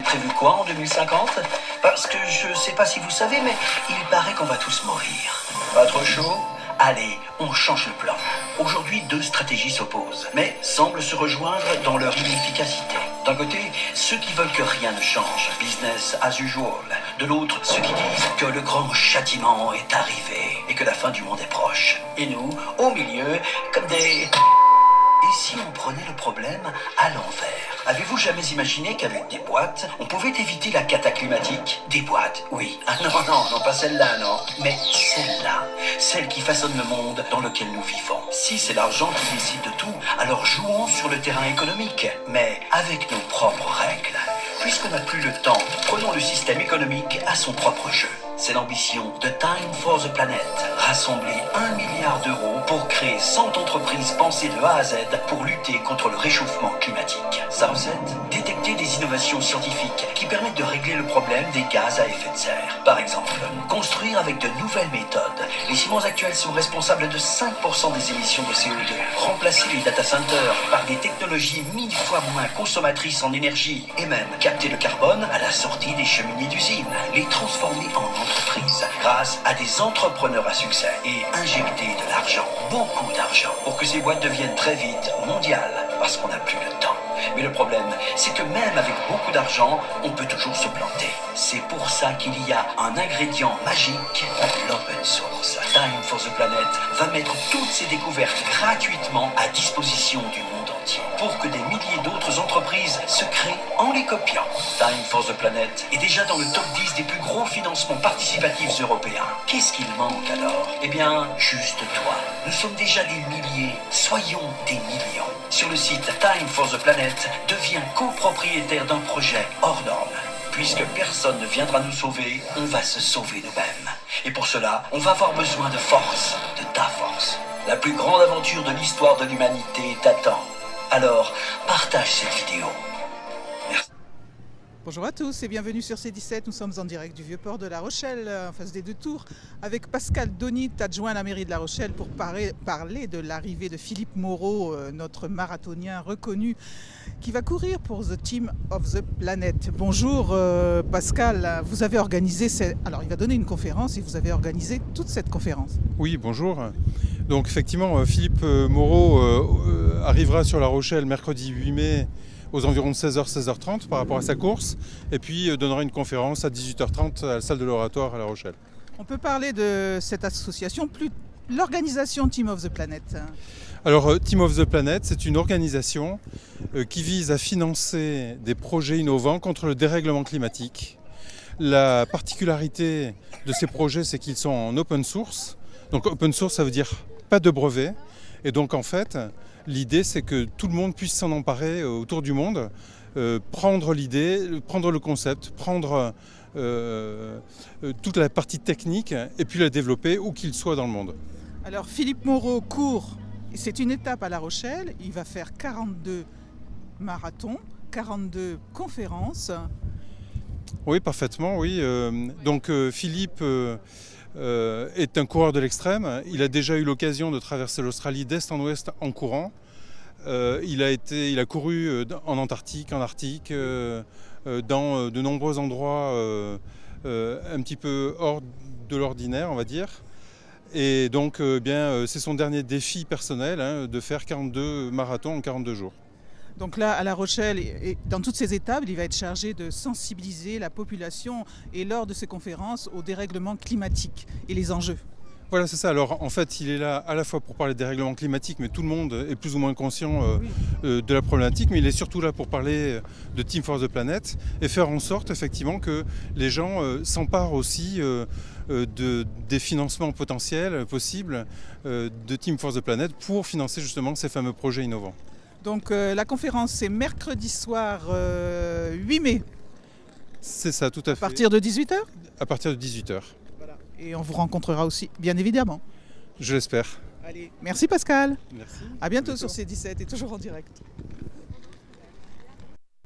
Prévu quoi en 2050? Parce que je sais pas si vous savez, mais il paraît qu'on va tous mourir. Pas trop chaud? Allez, on change le plan. Aujourd'hui, deux stratégies s'opposent, mais semblent se rejoindre dans leur inefficacité. D'un côté, ceux qui veulent que rien ne change, business as usual. De l'autre, ceux qui disent que le grand châtiment est arrivé et que la fin du monde est proche. Et nous, au milieu, comme des... Et si on prenait le problème à l'envers? Avez-vous jamais imaginé qu'avec des boîtes, on pouvait éviter la cata climatique? Des boîtes, oui. Ah non, pas celle-là, non. Mais celle-là, celle qui façonne le monde dans lequel nous vivons. Si c'est l'argent qui décide de tout, alors jouons sur le terrain économique, mais avec nos propres règles. Puisqu'on n'a plus le temps, prenons le système économique à son propre jeu. C'est l'ambition de Time for the Planet. Rassembler 1 milliard d'euros pour créer 100 entreprises pensées de A à Z pour lutter contre le réchauffement climatique. Sa recette? Détecter des innovations scientifiques qui permettent de régler le problème des gaz à effet de serre. Par exemple, construire avec de nouvelles méthodes. Les ciments actuels sont responsables de 5% des émissions de CO2. Remplacer les data centers par des technologies 1000 fois moins consommatrices en énergie. Et même capter le carbone à la sortie des cheminées d'usines. Les transformer en entreprises grâce à des entrepreneurs à succès et injecter de l'argent, beaucoup d'argent, pour que ces boîtes deviennent très vite mondiales parce qu'on n'a plus le temps. Mais le problème, c'est que même avec beaucoup d'argent, on peut toujours se planter. C'est pour ça qu'il y a un ingrédient magique, l'open source. Time for the Planet va mettre toutes ses découvertes gratuitement à disposition du monde entier pour que des milliers d'autres entreprises se créent en les copiant. Time for the Planet est déjà dans le top 10 des plus gros financements participatifs européens. Qu'est-ce qu'il manque alors? Eh bien, juste toi. Nous sommes déjà des milliers, soyons des millions. Sur le site Time for the Planet, deviens copropriétaire d'un projet hors norme. Puisque personne ne viendra nous sauver, on va se sauver nous-mêmes. Et pour cela, on va avoir besoin de force, de ta force. La plus grande aventure de l'histoire de l'humanité t'attend. Alors, partage cette vidéo. Merci. Bonjour à tous et bienvenue sur C17. Nous sommes en direct du Vieux-Port de La Rochelle, en face des deux tours, avec Pascal Donit, adjoint à la mairie de La Rochelle, pour parler de l'arrivée de Philippe Moreau, notre marathonien reconnu, qui va courir pour The Team of the Planet. Bonjour Pascal, vous avez organisé, alors il va donner une conférence et vous avez organisé toute cette conférence. Oui, bonjour. Donc effectivement, Philippe Moreau arrivera sur La Rochelle mercredi 8 mai aux environs de 16h, 16h30 par rapport à sa course, et puis donnera une conférence à 18h30 à la salle de l'Oratoire à La Rochelle. On peut parler de cette association, plus l'organisation Team of the Planet. Alors Team of the Planet, c'est une organisation qui vise à financer des projets innovants contre le dérèglement climatique. La particularité de ces projets, c'est qu'ils sont en open source. Donc open source, ça veut dire pas de brevet. Et donc en fait, l'idée c'est que tout le monde puisse s'en emparer autour du monde, prendre l'idée, prendre le concept, prendre toute la partie technique et puis la développer où qu'il soit dans le monde. Alors Philippe Moreau court, c'est une étape à La Rochelle, il va faire 42 marathons, 42 conférences. Oui, parfaitement, oui. Donc Philippe est un coureur de l'extrême. Il a déjà eu l'occasion de traverser l'Australie d'est en ouest en courant. Il a couru en Antarctique, en Arctique, dans de nombreux endroits un petit peu hors de l'ordinaire, on va dire. Et donc, c'est son dernier défi personnel, de faire 42 marathons en 42 jours. Donc là, à La Rochelle, et dans toutes ces étapes, il va être chargé de sensibiliser la population et lors de ces conférences au dérèglement climatique et les enjeux. Voilà, c'est ça. Alors en fait, il est là à la fois pour parler des règlements climatiques, mais tout le monde est plus ou moins conscient de la problématique, mais il est surtout là pour parler de Team for the Planet et faire en sorte effectivement que les gens s'emparent aussi des financements potentiels possibles de Team for the Planet pour financer justement ces fameux projets innovants. Donc la conférence, c'est mercredi soir 8 mai. C'est ça, tout à fait. À partir de 18h? À partir de 18h. Voilà. Et on vous rencontrera aussi, bien évidemment. Je l'espère. Allez, merci Pascal. Merci. À bientôt sur C17 et toujours en direct.